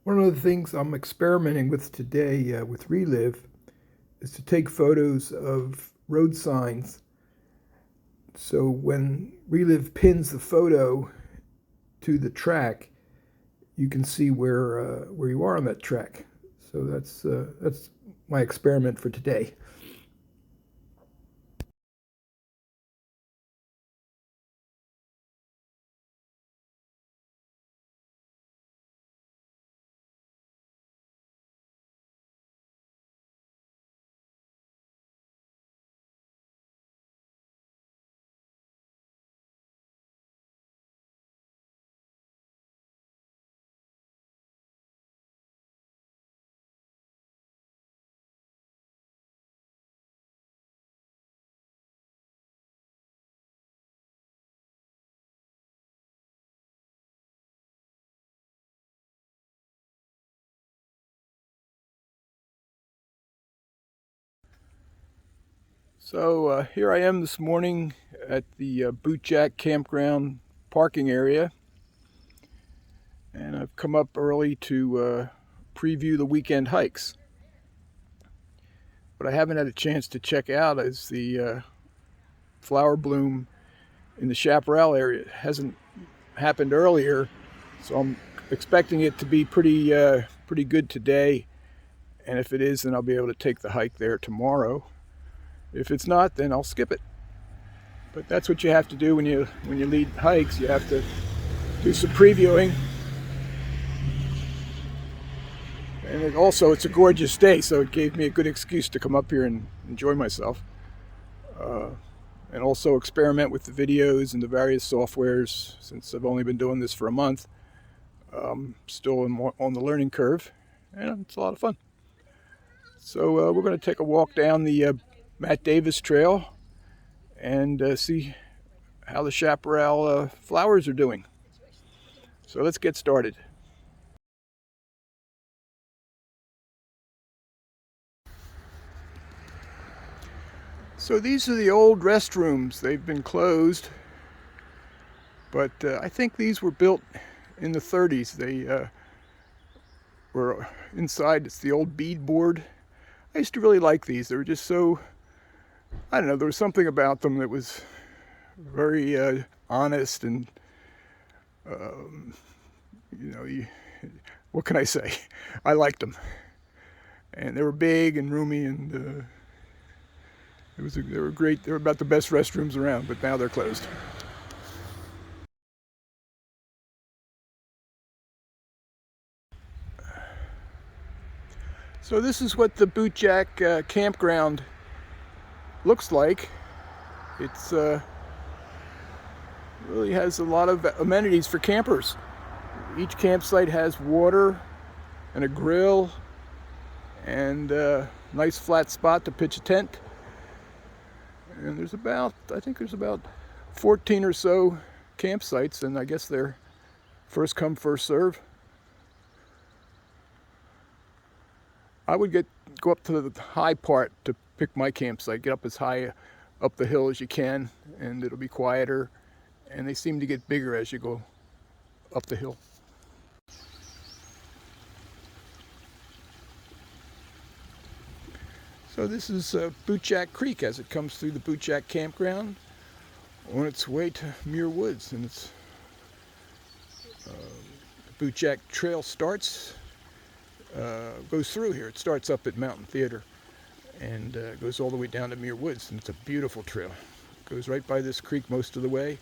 One of the things I'm experimenting with today with Relive is to take photos of road signs. So when Relive pins the photo to the track, you can see where you are on that track. So that's my experiment for today. So here I am this morning at the Bootjack Campground parking area, and I've come up early to preview the weekend hikes. What I haven't had a chance to check out is the flower bloom in the chaparral area. It hasn't happened earlier, so I'm expecting it to be pretty good today. And if it is, then I'll be able to take the hike there tomorrow. If it's not, then I'll skip it. But that's what you have to do when you lead hikes. You have to do some previewing. And it's a gorgeous day, so it gave me a good excuse to come up here and enjoy myself. And also experiment with the videos and the various softwares, since I've only been doing this for a month. Still on the learning curve, and it's a lot of fun. So we're going to take a walk down the Matt Davis Trail and see how the chaparral flowers are doing. So let's get started. So these are the old restrooms. They've been closed, but I think these were built in the 30s. They were inside. It's the old beadboard. I used to really like these. They were just so, I don't know, there was something about them that was very honest and, what can I say? I liked them. And they were big and roomy, and they were great. They were about the best restrooms around, but now they're closed. So this is what the Bootjack Campground looks like. It's really has a lot of amenities for campers. Each campsite has water and a grill and a nice flat spot to pitch a tent. And I think there's about 14 or so campsites, and I guess they're first come, first serve. I would go up to the high part to pick my campsite, get up as high up the hill as you can, and it'll be quieter, and they seem to get bigger as you go up the hill. So this is Bootjack Creek as it comes through the Bootjack Campground on its way to Muir Woods, and it's the Bootjack Trail goes through here. It starts up at Mountain Theater and goes all the way down to Muir Woods, and it's a beautiful trail. It goes right by this creek most of the way,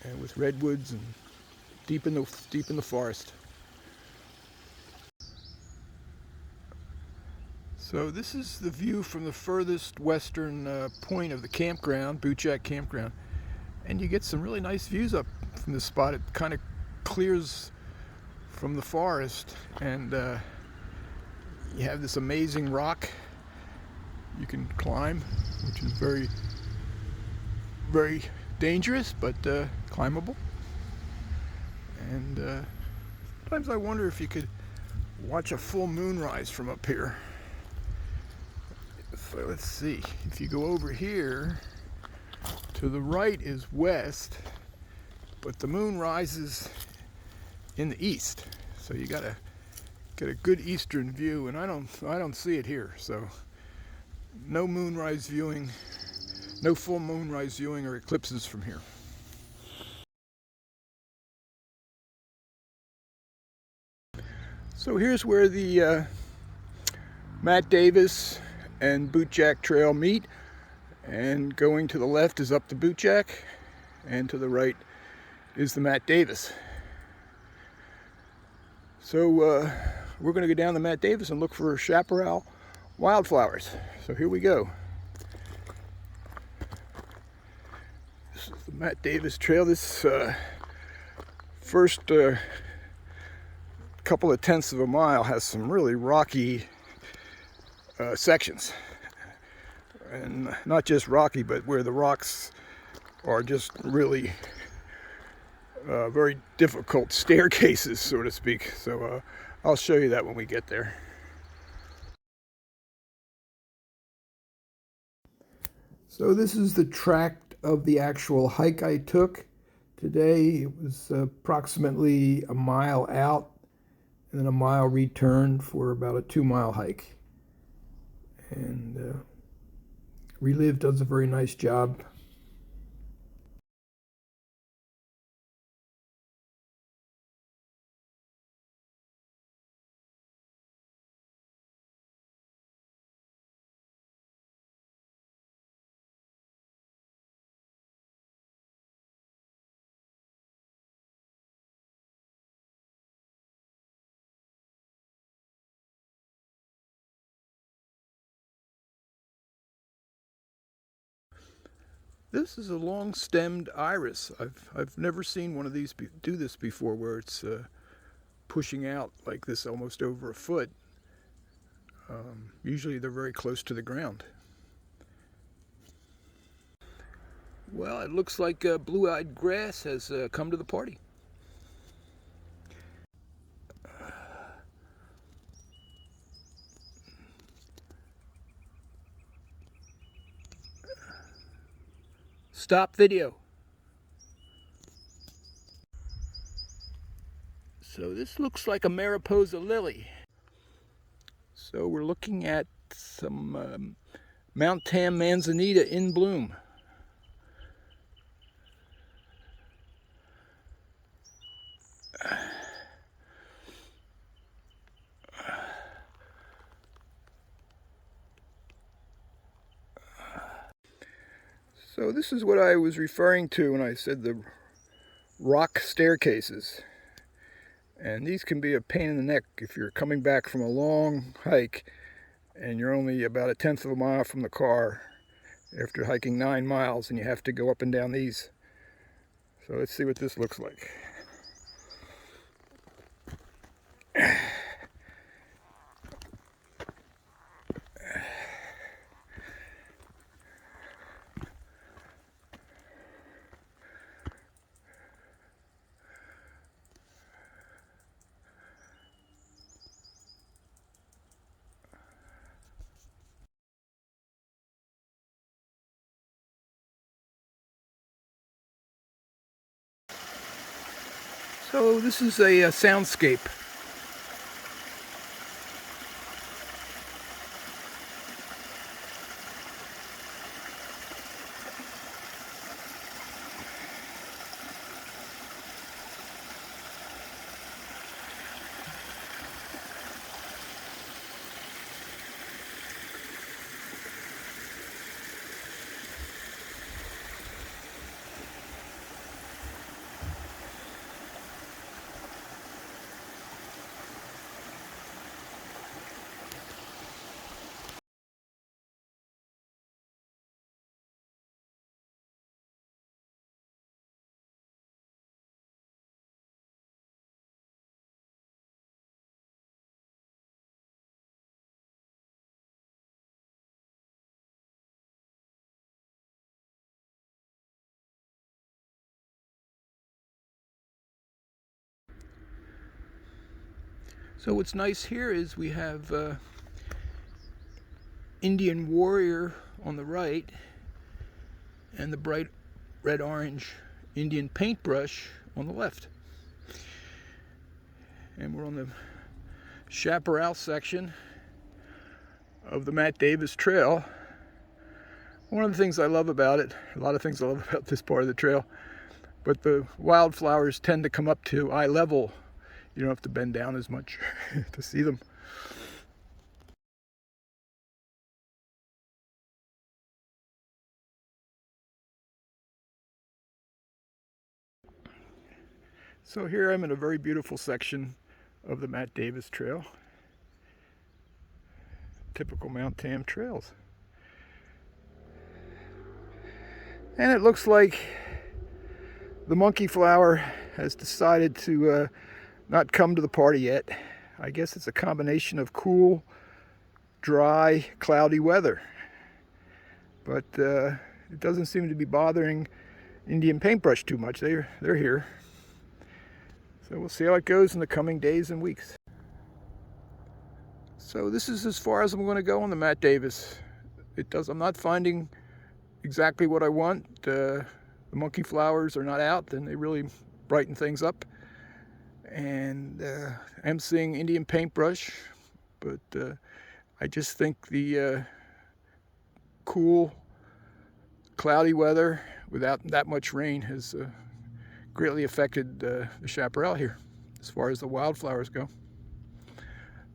and with redwoods and deep in the forest. So this is the view from the furthest western point of the campground, Bootjack Campground, and you get some really nice views up from this spot. It kind of clears from the forest, and you have this amazing rock you can climb, which is very, very dangerous, but climbable. And sometimes I wonder if you could watch a full moonrise from up here. So let's see, if you go over here, to the right is west, but the moon rises in the east. So you gotta Get a good eastern view, and I don't see it here. So no moonrise viewing, no full moonrise viewing or eclipses from here. So here's where the Matt Davis and Bootjack Trail meet, and going to the left is up the Bootjack, and to the right is the Matt Davis. So we're going to go down the Matt Davis and look for chaparral wildflowers. So here we go. This is the Matt Davis Trail. This first couple of tenths of a mile has some really rocky sections, and not just rocky, but where the rocks are just really very difficult staircases, so to speak. So I'll show you that when we get there. So this is the tract of the actual hike I took today. It was approximately a mile out and then a mile return for about a 2-mile hike. And Relive does a very nice job. This is a long-stemmed iris. I've never seen one of these do this before, where it's pushing out like this almost over a foot. Usually they're very close to the ground. Well, it looks like blue-eyed grass has come to the party. Stop video. So this looks like a Mariposa lily. So we're looking at some Mt.Tam manzanita in bloom. So this is what I was referring to when I said the rock staircases. And these can be a pain in the neck if you're coming back from a long hike and you're only about a tenth of a mile from the car after hiking 9 miles, and you have to go up and down these. So let's see what this looks like. So this is a soundscape. So what's nice here is we have Indian Warrior on the right and the bright red-orange Indian Paintbrush on the left. And we're on the chaparral section of the Matt Davis Trail. One of the things I love about it, a lot of things I love about this part of the trail, but the wildflowers tend to come up to eye level. You don't have to bend down as much to see them. So here I'm in a very beautiful section of the Matt Davis Trail. Typical Mount Tam trails. And it looks like the monkey flower has decided to not come to the party yet. I guess it's a combination of cool, dry, cloudy weather. But it doesn't seem to be bothering Indian paintbrush too much. They're here. So we'll see how it goes in the coming days and weeks. So this is as far as I'm going to go on the Matt Davis. I'm not finding exactly what I want. The monkey flowers are not out, and they really brighten things up. And I'm seeing Indian paintbrush, but I just think the cool, cloudy weather without that much rain has greatly affected the chaparral here as far as the wildflowers go.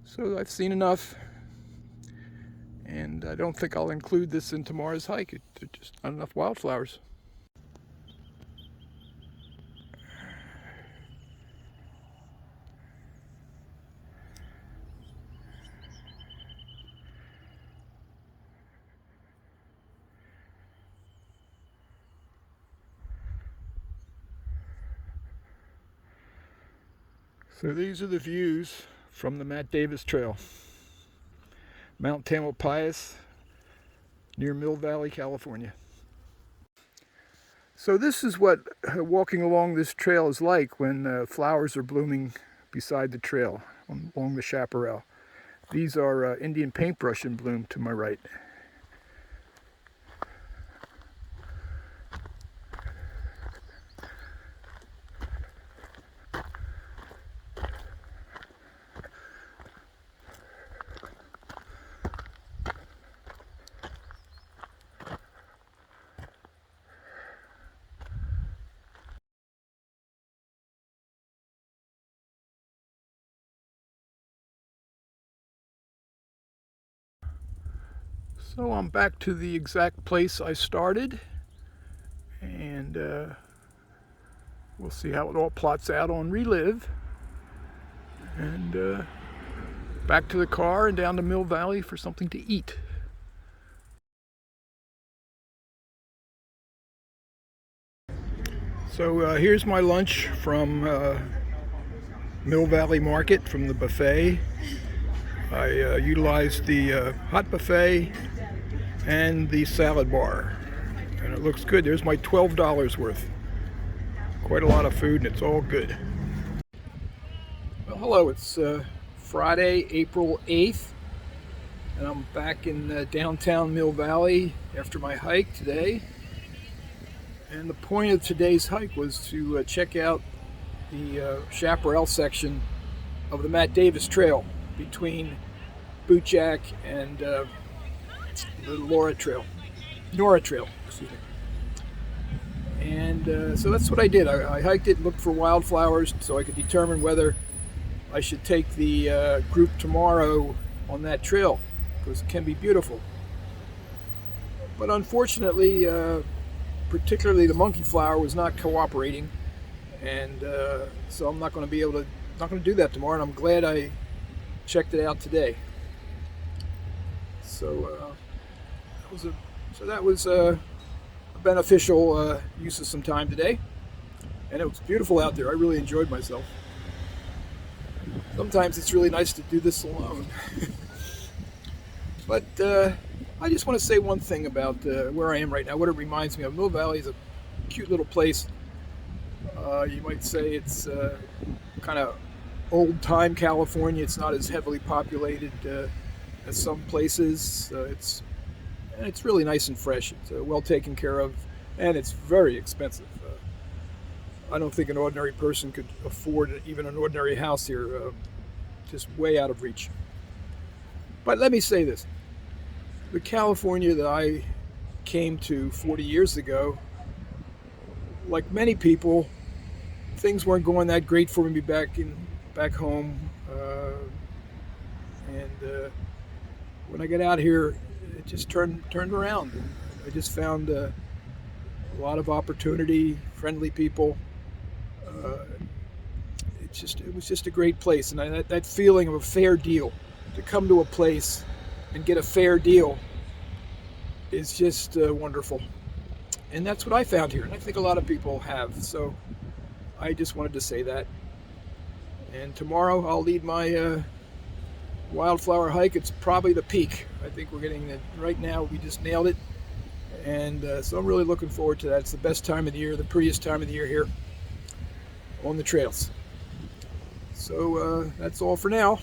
So I've seen enough, and I don't think I'll include this in tomorrow's hike. There's just not enough wildflowers. So these are the views from the Matt Davis Trail. Mt.Tamalpais, near Mill Valley, California. So this is what walking along this trail is like when flowers are blooming beside the trail, along the chaparral. These are Indian paintbrush in bloom to my right. So I'm back to the exact place I started, and we'll see how it all plots out on Relive. And back to the car and down to Mill Valley for something to eat. So here's my lunch from Mill Valley Market, from the buffet. I utilized the hot buffet and the salad bar, and it looks good. There's my $12 worth. Quite a lot of food, and it's all good. Well, hello, it's Friday, April 8th, and I'm back in downtown Mill Valley after my hike today. And the point of today's hike was to check out the chaparral section of the Matt Davis Trail between Bootjack and the Nora Trail, excuse me. And so that's what I did. I hiked it, looked for wildflowers so I could determine whether I should take the group tomorrow on that trail, because it can be beautiful. But unfortunately, particularly the monkey flower was not cooperating, and so I'm not going to do that tomorrow, and I'm glad I checked it out today. So that was a beneficial use of some time today, and it was beautiful out there. I really enjoyed myself. Sometimes it's really nice to do this alone. But I just want to say one thing about where I am right now, what it reminds me of. Mill Valley is a cute little place. You might say it's kind of old-time California. It's not as heavily populated as some places. It's really nice and fresh. It's well taken care of, and it's very expensive. I don't think an ordinary person could afford even an ordinary house here. just way out of reach. But let me say this. The California that I came to 40 years ago, like many people, things weren't going that great for me back home. And when I got out here, it just turned around. And I just found a lot of opportunity, friendly people. Uh, it was just a great place, and that feeling of a fair deal, to come to a place and get a fair deal, is just wonderful. And that's what I found here, and I think a lot of people have. So I just wanted to say that. And tomorrow I'll lead my Wildflower hike. It's probably the peak. I think we're getting it right now. We just nailed it. And so I'm really looking forward to that. It's the best time of the year, the prettiest time of the year here on the trails. So that's all for now.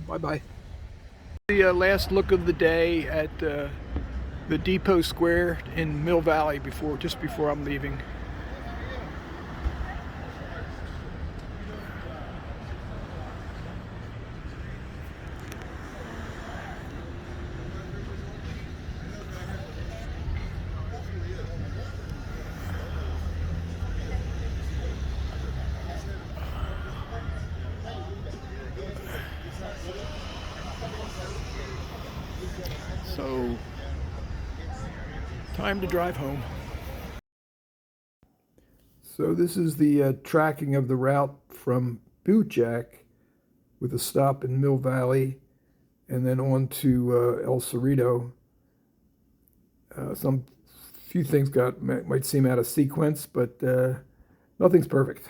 Bye-bye. The last look of the day at the Depot Square in Mill Valley just before I'm leaving. So, time to drive home. So this is the tracking of the route from Bootjack, with a stop in Mill Valley, and then on to El Cerrito. Some few things might seem out of sequence, but nothing's perfect.